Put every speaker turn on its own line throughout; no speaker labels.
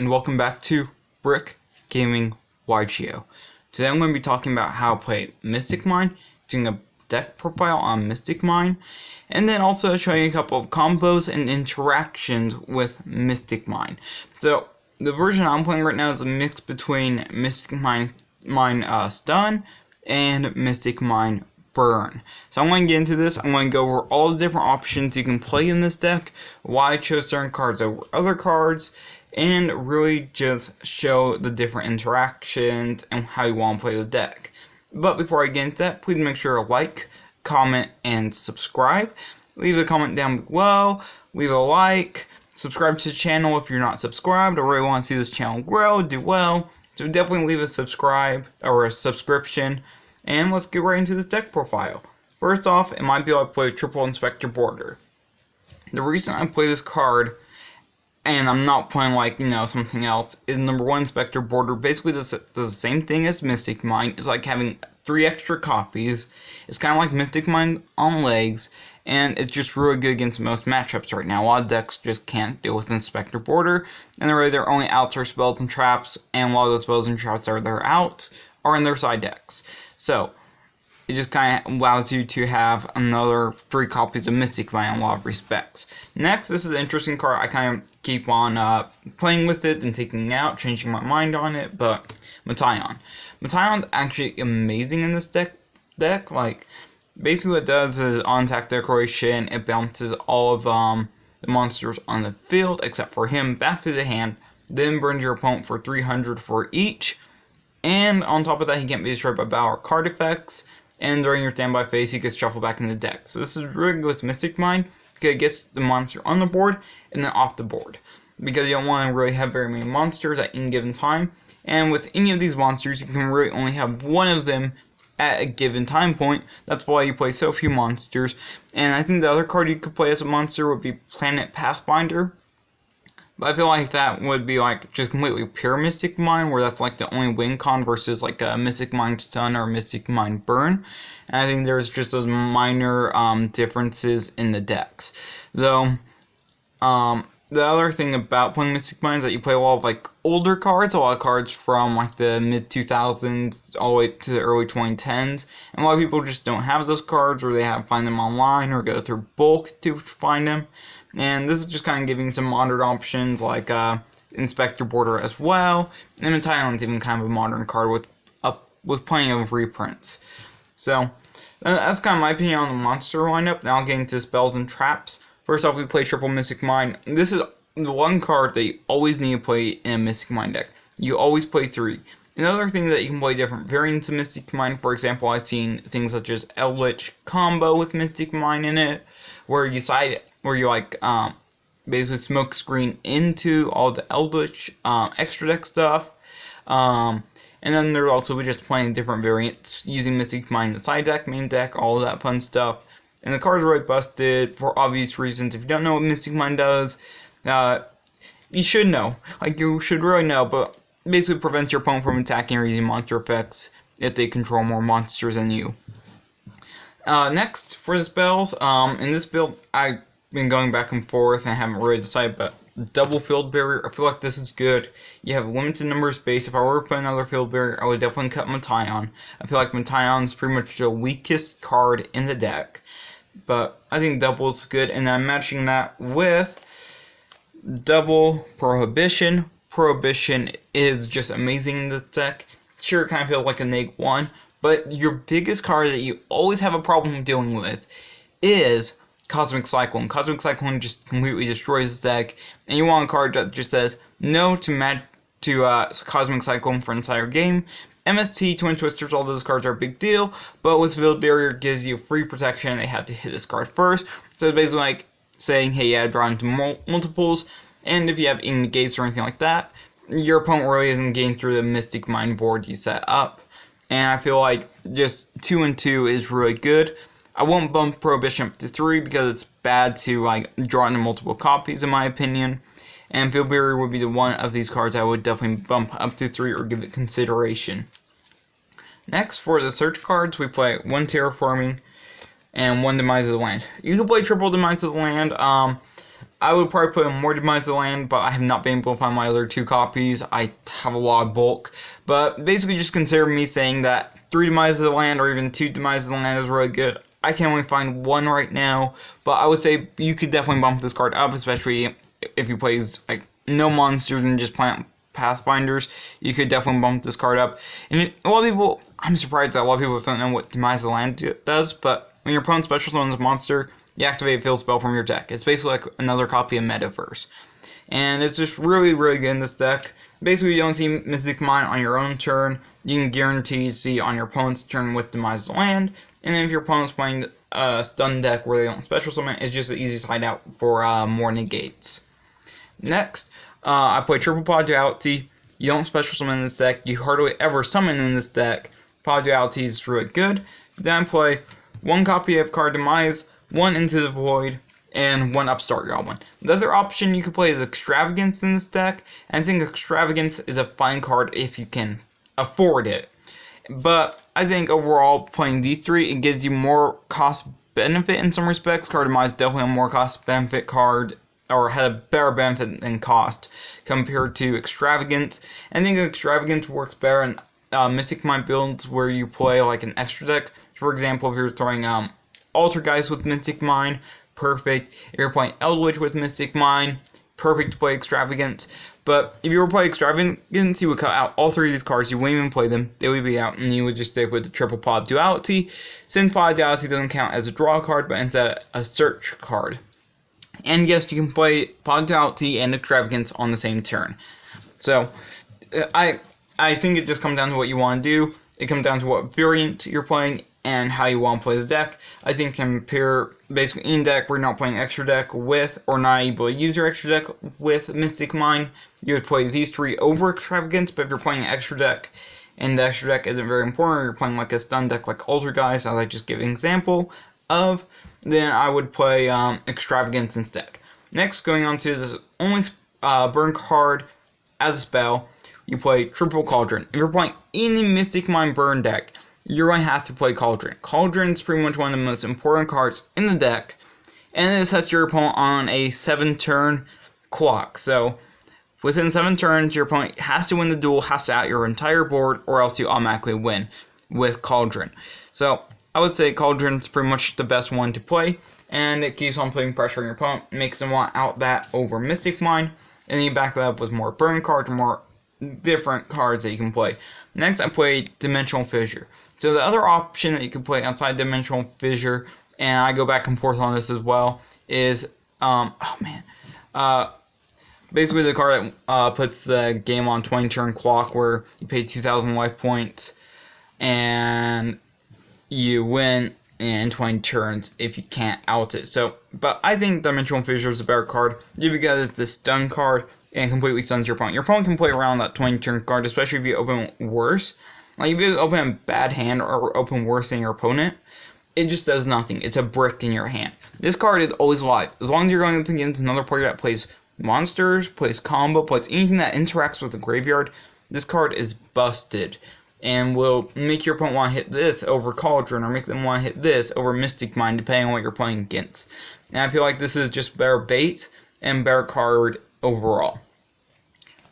and welcome back to Brick Gaming YGO. Today I'm going to be talking about how to play Mystic Mine, doing a deck profile on Mystic Mine, and then also showing you a couple of combos and interactions with Mystic Mine. So, the version I'm playing right now is a mix between Mystic Mine Stun and Mystic Mine Burn. So I'm going to get into this. I'm going to go over all the different options you can play in this deck, why I chose certain cards over other cards, and really just show the different interactions and how you want to play the deck. But before I get into that, please make sure to like, comment, and subscribe. Leave a comment down below, leave a like, subscribe to the channel if you're not subscribed. I really want to see this channel grow, do well. So definitely leave a subscribe or a subscription. And let's get right into this deck profile. First off, in my build I play Triple Inspector Border. The reason I play this card, and I'm not playing like, something else, is number one, Inspector Border basically does the same thing as Mystic Mine. It's like having 3 extra copies. It's kind of like Mystic Mine on legs, and it's just really good against most matchups right now. A lot of decks just can't deal with Inspector Border, and really their only outs are spells and traps, and a lot of those spells and traps that are out are in their side decks. So, it just kind of allows you to have another 3 copies of Mystic Mine in a lot of respects. Next, this is an interesting card. I kind of keep on playing with it and taking it out, changing my mind on it, but Metaion. Metaion's actually amazing in this deck. Like, basically what it does is on attack decoration, it bounces all of the monsters on the field, except for him, back to the hand, then burns your opponent for 300 for each. And on top of that, he can't be destroyed by battle or card effects. And during your standby phase, he gets shuffled back in the deck. So this is really good with Mystic Mine, because it gets the monster on the board and then off the board. Because you don't want to really have very many monsters at any given time. And with any of these monsters, you can really only have one of them at a given time point. That's why you play so few monsters. And I think the other card you could play as a monster would be Planet Pathfinder. But I feel like that would be like just completely pure Mystic Mine, where that's like the only win con versus like a Mystic Mine Stun or Mystic Mine Burn. And I think there's just those minor differences in the decks. Though, the other thing about playing Mystic Mine is that you play a lot of like older cards, a lot of cards from like the mid 2000s all the way to the early 2010s. And a lot of people just don't have those cards, or they have to find them online or go through bulk to find them. And this is just kind of giving some modern options like Inspector Border as well. And Metaion's even kind of a modern card with plenty of reprints. So that's kind of my opinion on the monster lineup. Now I'll get into spells and traps. First off, we play Triple Mystic Mine. This is the one card that you always need to play in a Mystic Mine deck. You always play 3. Another thing that you can play different variants of Mystic Mine. For example, I've seen things such as Eldritch combo with Mystic Mine in it, where you basically smoke screen into all the Eldritch extra deck stuff. And then there's also just playing different variants using Mystic Mine, the side deck, main deck, all of that fun stuff. And the card's really busted for obvious reasons. If you don't know what Mystic Mine does, you should know. Like, you should really know, but basically prevents your opponent from attacking or using monster effects if they control more monsters than you. Next, for the spells, in this build, I've been going back and forth and I haven't really decided, but double Field Barrier, I feel like this is good. You have a limited number of space. If I were to play another Field Barrier, I would definitely cut Metaion. I feel like Metaion is pretty much the weakest card in the deck, but I think double is good, and I'm matching that with double Prohibition. Prohibition is just amazing in this deck. Sure, it kind of feels like a -1, but your biggest card that you always have a problem dealing with is Cosmic Cyclone. Cosmic Cyclone just completely destroys this deck, and you want a card that just says no to Cosmic Cyclone for an entire game. MST, Twin Twisters, all those cards are a big deal, but with Field Barrier, it gives you free protection. They have to hit this card first, so it's basically like saying, hey, yeah, draw into multiples, and if you have any negates or anything like that, your opponent really isn't getting through the Mystic Mine board you set up. And I feel like just 2 and 2 is really good. I won't bump Prohibition up to 3 because it's bad to like draw into multiple copies in my opinion. And Field Barrier would be the one of these cards I would definitely bump up to 3 or give it consideration. Next, for the search cards, we play 1 Terraforming and 1 Demise of the Land. You can play triple Demise of the Land. I would probably put in more Demise of the Land, but I have not been able to find my other 2 copies. I have a lot of bulk. But basically just consider me saying that 3 Demise of the Land or even 2 Demise of the Land is really good. I can only find 1 right now, but I would say you could definitely bump this card up, especially if you play like no monsters and just plant Pathfinders. You could definitely bump this card up. And a lot of people, I'm surprised that a lot of people don't know what Demise of the Land does, but when your opponent special summons a monster, you activate a field spell from your deck. It's basically like another copy of Metaverse. And it's just really, really good in this deck. Basically, you don't see Mystic Mine on your own turn. You can guarantee to see on your opponent's turn with Demise of the Land. And then if your opponent's playing a stun deck where they don't special summon, it's just an easy side out for more negates. Next, I play Triple Pod Duality. You don't special summon in this deck. You hardly ever summon in this deck. Pod Duality is really good. Then I play 1 copy of Card Demise, 1 Into the Void, and 1 Upstart Goblin. The other option you could play is Extravagance in this deck, and I think Extravagance is a fine card if you can afford it. But I think overall, playing these 3, it gives you more cost benefit in some respects. Card Demise is definitely a more cost benefit card, or had a better benefit than cost compared to Extravagance. I think Extravagance works better in Mystic Mine builds where you play like an extra deck. For example, if you're throwing Altergeist with Mystic Mine, perfect. If you're playing Eldritch with Mystic Mine, perfect to play Extravagance. But if you were playing Extravagance, you would cut out all 3 of these cards, you wouldn't even play them, they would be out, and you would just stick with the Triple Pod Duality, since Pod Duality doesn't count as a draw card, but instead a search card. And yes, you can play Pod Duality and Extravagance on the same turn. So, I think it just comes down to what you want to do. It comes down to what variant you're playing and how you want to play the deck. I think compare basically in deck where you're not playing extra deck with, or not able to use your extra deck with Mystic Mine, you would play these 3 over Extravagance. But if you're playing extra deck and the extra deck isn't very important, or you're playing like a stun deck like Altergeist, as I just gave an example of, then I would play Extravagance instead. Next, going on to this only burn card as a spell, you play Triple Cauldron. If you're playing any Mystic Mine burn deck, you're going to have to play Cauldron. Cauldron is pretty much one of the most important cards in the deck, and it sets your opponent on a 7-turn clock. So, within 7 turns, your opponent has to win the duel, has to out your entire board, or else you automatically win with Cauldron. So, I would say Cauldron's pretty much the best one to play, and it keeps on putting pressure on your opponent, makes them want out that over Mystic Mine, and then you back that up with more burn cards, more different cards that you can play. Next, I play Dimensional Fissure. So the other option that you can play outside Dimensional Fissure, and I go back and forth on this as well, is, basically the card that puts the game on 20-turn clock where you pay 2,000 life points, and you win in 20 turns if you can't out it. So, but I think Dimensional Fissure is a better card, just because it's the stun card and completely stuns your opponent. Your opponent can play around that 20-turn card, especially if you open worse. Like, if you open a bad hand or open worse than your opponent, it just does nothing. It's a brick in your hand. This card is always alive. As long as you're going up against another player that plays monsters, plays combo, plays anything that interacts with the graveyard, this card is busted. And will make your opponent want to hit this over Cauldron, or make them want to hit this over Mystic Mine, depending on what you're playing against. And I feel like this is just better bait and better card overall.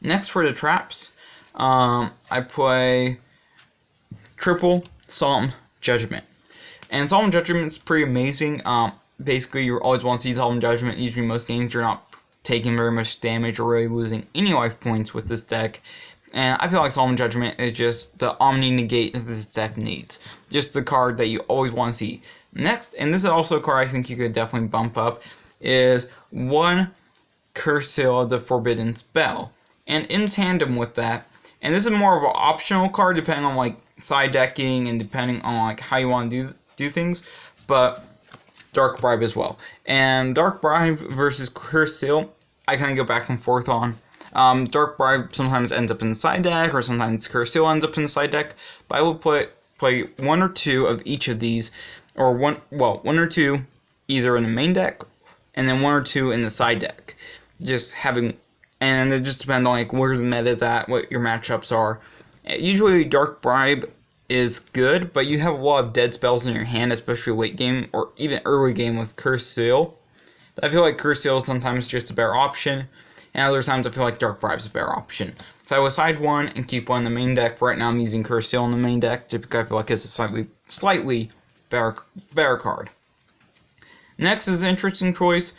Next, for the traps, I play Triple Solemn Judgment. And Solemn Judgment is pretty amazing. Basically, you always want to see Solemn Judgment. Usually, most games, you're not taking very much damage or really losing any life points with this deck. And I feel like Solemn Judgment is just the Omni Negate that this deck needs. Just the card that you always want to see. Next, and this is also a card I think you could definitely bump up, is 1 Curseal the Forbidden Spell. And in tandem with that, and this is more of an optional card depending on like side decking and depending on like how you want to do things, but Dark Bribe as well. And Dark Bribe versus Curseal, I kind of go back and forth on. Dark Bribe sometimes ends up in the side deck, or sometimes Curseal ends up in the side deck, but I will play 1 or 2 of each of these, or one or 2 either in the main deck, and then 1 or 2 in the side deck. Just having, and it just depends on like where the meta is at, what your matchups are. Usually Dark Bribe is good, but you have a lot of dead spells in your hand, especially late game or even early game with Curseal, I feel like Curse Seal is sometimes just a better option, and other times I feel like Dark Bribe is a better option. So I will side one and keep one in the main deck. Right now I'm using Curse Seal in the main deck just because I feel like it's a slightly better card. Next is an interesting choice.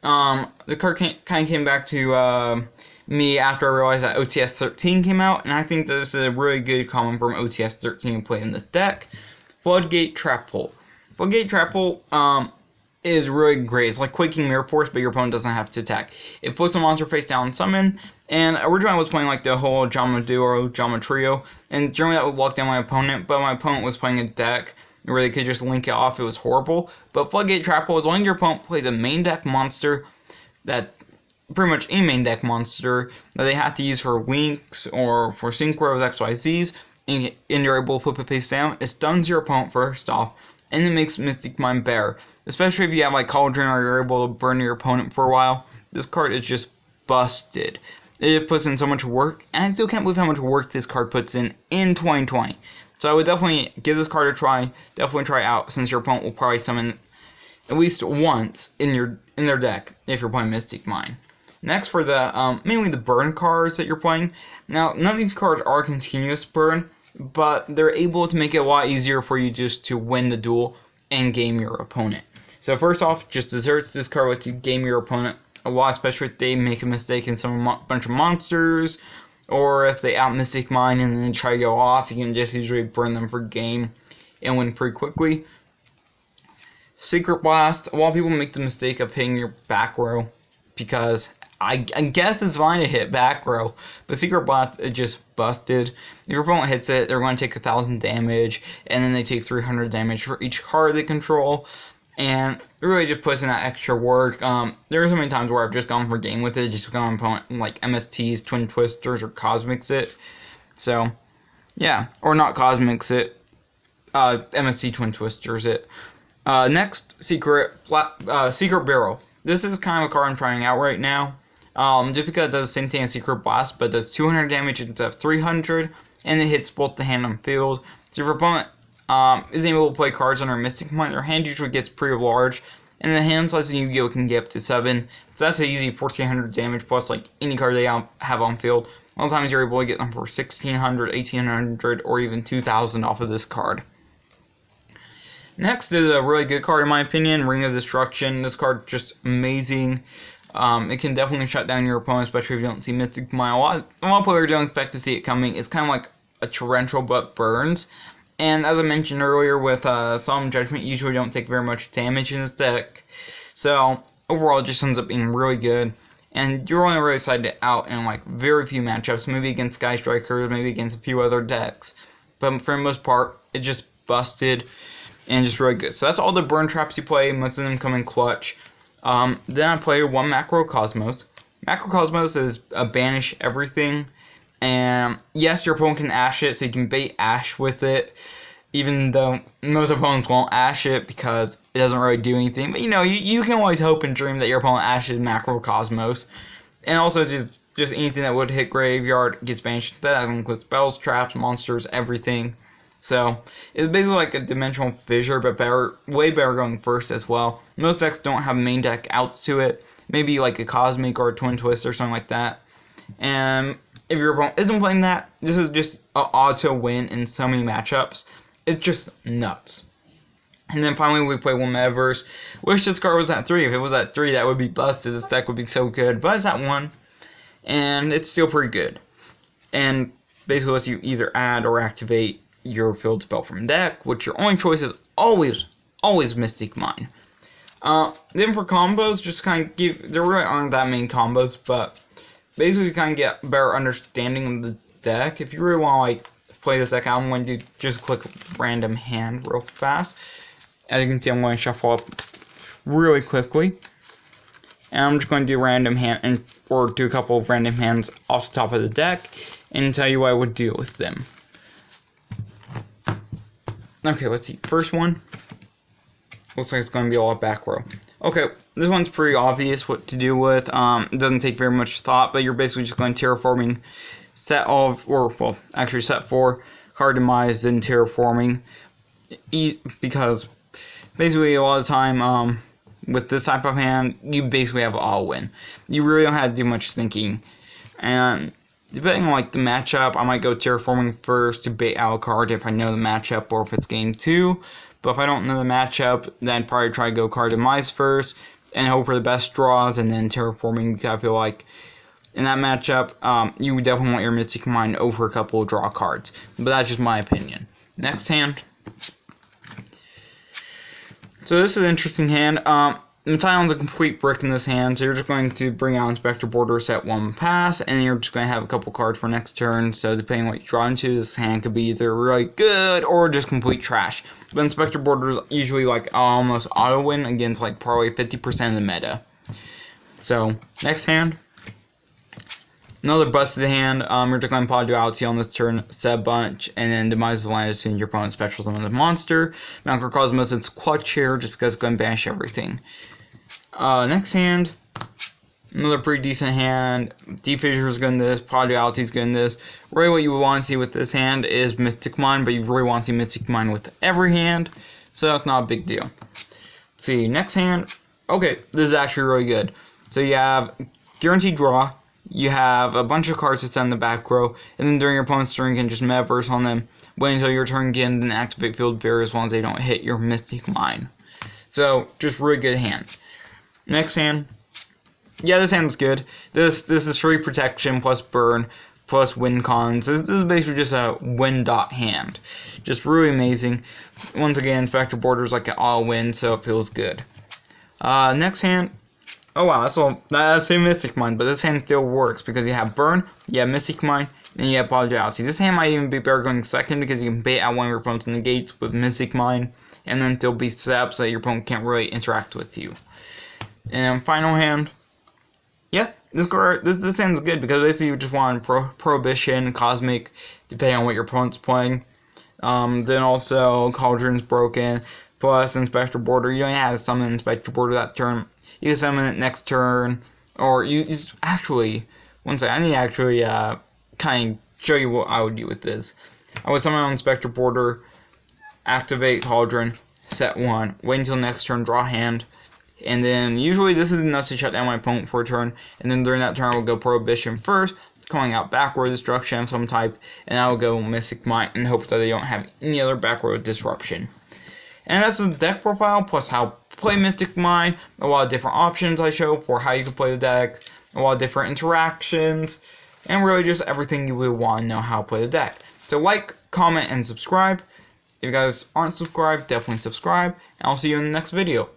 The card kind of came back to me after I realized that OTS 13 came out, and I think that this is a really good common from OTS 13 to play in this deck. Floodgate Trap Hole. Floodgate Trap Hole is really great. It's like Quaking Mirror Force, but your opponent doesn't have to attack. It puts a monster face down and summon, and originally I was playing like the whole Jama Duo, Jama Trio, and generally that would lock down my opponent, but my opponent was playing a deck where they could just link it off. It was horrible. But Floodgate Trap Hole, as long as your opponent plays a main deck monster, that pretty much any main deck monster that they have to use for links or for synchros, XYZs, and you're able to flip it face down, it stuns your opponent first off, and it makes Mystic Mine better. Especially if you have like Cauldron or you're able to burn your opponent for a while. This card is just busted. It puts in so much work, and I still can't believe how much work this card puts in 2020. So I would definitely give this card a try. Definitely try it out, since your opponent will probably summon at least once in their deck if you're playing Mystic Mine. Next, for the mainly the burn cards that you're playing. Now, none of these cards are continuous burn, but they're able to make it a lot easier for you just to win the duel and game your opponent. So first off, just deserts this card with to game your opponent a lot, especially if they make a mistake and summon a bunch of monsters, or if they out Mystic Mine and then try to go off, you can just usually burn them for game and win pretty quickly. Secret Blast, a lot of people make the mistake of hitting your back row, because I guess it's fine to hit back row, but Secret Blast is just busted. If your opponent hits it, they're going to take 1,000 damage, and then they take 300 damage for each card they control, and it really just puts in that extra work. There are so many times where I've just gone for game with it, just gone opponent like MSTs, Twin Twisters, or Cosmics it. So, yeah, or not Cosmics it, MST Twin Twisters it. Next, Secret Barrel. This is kind of a card I'm trying out right now. Just because it does the same thing as Secret Blast, but it does 200 damage instead of 300, and it hits both the hand and field. So if your opponent is able to play cards under Mystic Mine, their hand usually gets pretty large, and the hand size in Yu-Gi-Oh! Can get up to 7. So that's an easy 1,400 damage plus like any card they have on field. A lot of times you're able to get them for 1,600, 1,800, or even 2,000 off of this card. Next is a really good card in my opinion, Ring of Destruction. This card just amazing. It can definitely shut down your opponent, especially if you don't see Mystic Mine. A lot of players don't expect to see it coming. It's kind of like a torrential but burns. And as I mentioned earlier, with Solemn Judgment, you usually don't take very much damage in this deck. So overall, it just ends up being really good. And you're only really sided out in like very few matchups, maybe against Sky Strikers, maybe against a few other decks. But for the most part, it just busted and just really good. So that's all the burn traps you play. Most of them come in clutch. Then I play one Macrocosmos. Macrocosmos is a banish everything. And yes, your opponent can ash it, so you can bait ash with it. Even though most opponents won't ash it because it doesn't really do anything. But you can always hope and dream that your opponent ashes Macrocosmos. And also just anything that would hit graveyard gets banished. That includes spells, traps, monsters, everything. So it's basically like a Dimensional Fissure, but way better going first as well. Most decks don't have main deck outs to it. Maybe like a Cosmic or a Twin Twist or something like that. And if your opponent isn't playing that, this is just an odd to win in so many matchups. It's just nuts. And then finally we play one Metaverse. Wish this card was at 3. If it was at 3, that would be busted. This deck would be so good. But it's at 1. And it's still pretty good. And basically lets you either add or activate your field spell from deck, which your only choice is always Mystic Mine. Then for combos, just kind of there really aren't that many combos, but basically you kind of get a better understanding of the deck. If you really want to like play this deck, I'm going to do just a quick random hand real fast. As you can see, I'm going to shuffle up really quickly. And I'm just going to do random hand or do a couple of random hands off the top of the deck and tell you what I would do with them. Okay, let's see. First one. Looks like it's going to be all back row. Okay, this one's pretty obvious what to do with. It doesn't take very much thought, but you're basically just going terraforming set 4, card demise, then terraforming. Because basically a lot of the time, with this type of hand, you basically have all win. You really don't have to do much thinking. And depending on like the matchup, I might go terraforming first to bait out a card if I know the matchup or if it's game 2. But if I don't know the matchup, then I'd probably try to go card demise first and hope for the best draws, and then terraforming, because I feel like in that matchup, you would definitely want your Mystic Mine over a couple of draw cards. But that's just my opinion. Next hand. So this is an interesting hand. Metallion's a complete brick in this hand, so you're just going to bring out Inspector Border, set 1 pass, and you're just going to have a couple cards for next turn, so depending on what you draw into, this hand could be either really good or just complete trash. But Inspector Border is usually like almost auto-win against like probably 50% of the meta. So, next hand. Another busted hand. You're just going to apply duality on this turn, set a bunch, and then demise the land as soon as your opponent special summons a monster. Microcosmos is clutch here just because it's going to banish everything. Next hand. Another pretty decent hand. Deep Fissure is good in this. Apply duality is good in this. Really what you would want to see with this hand is Mystic Mine, but you really want to see Mystic Mine with every hand, so that's not a big deal. Let's see, next hand. Okay, this is actually really good. So you have guaranteed draw. You have a bunch of cards to send in the back row, and then during your opponent's turn you can just metaverse on them, wait until your turn again, then activate Field Barrier as long as they don't hit your Mystic Mine. So, just really good hand. Next hand. Yeah, this hand's good. This is free protection plus burn plus win cons. This is basically just a win dot hand. Just really amazing. Once again, Inspector Border is like an all win, so it feels good. Next hand. Oh wow, that's a Mystic Mine, but this hand still works because you have Burn, you have Mystic Mine, and you have Duality. This hand might even be better going second because you can bait out one of your opponent's negates with Mystic Mine, and then still be set up so that your opponent can't really interact with you. And final hand. Yeah, this hand's good because basically you just want Prohibition, Cosmic, depending on what your opponent's playing. Then also Cauldron's broken, plus Inspector Border. You don't have to summon Inspector Border that turn. You can summon it next turn, or you actually, one second, I need to actually kind of show you what I would do with this. I would summon on Inspector Border, activate Cauldron, set 1, wait until next turn, draw hand, and then usually this is enough to shut down my opponent for a turn, and then during that turn I will go Prohibition first, calling out backward destruction of some type, and I will go Mystic Mine and hope that they don't have any other backward disruption. And that's the deck profile, plus how play Mystic Mine, a lot of different options I show for how you can play the deck, a lot of different interactions, and really just everything you would want to know how to play the deck. So like, comment, and subscribe. If you guys aren't subscribed, definitely subscribe, and I'll see you in the next video.